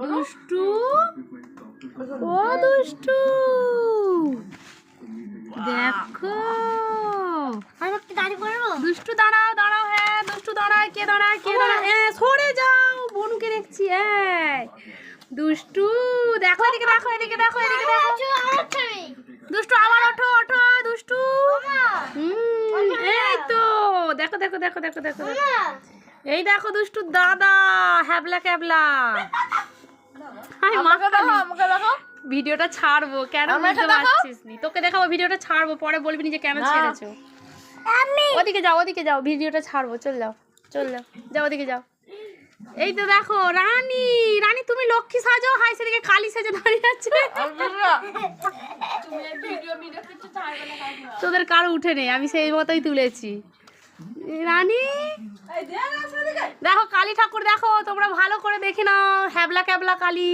দুষ্টু ও দুষ্টু দেখো দুষ্টু দাঁড়াও দাঁড়াও হ্যাঁ দুষ্টু দাঁড়ায় কে দাঁড়ায় হ্যাঁ সরে যাও বনুকে দেখছি হ্যাঁ দুষ্টু দেখো এদিকে দেখো এদিকে দেখো এদিকে দেখো দুষ্টু আবার ওঠো ওঠো দুষ্টু এই তো দেখো দেখো দেখো দেখো দেখো এই দেখো দুষ্টু দাদা হ্যাবলা ক্যাবলা ভিডিওটা ছাড়বো কেন বুঝতে পারছিস নি তোকে দেখাবো ভিডিওটা ছাড়বো পরে বলবি নি যে কেন ছেড়েছো ওদিকে যাও ভিডিওটা ছাড়বো চল যাও যাও ওদিকে যাও এই তো দেখো রানী রানী তুমি লক্ষ্মী সাজো হাই সেদিকে কালী সাজো দাঁড়িয়ে আছে তোদের কারো উঠে নেই আমি সেই মতোই তুলেছি রানী দেখো কালী ঠাকুর দেখো তোমরা ভালো করে দেখে নাও হ্যাবলা ক্যাবলা কালী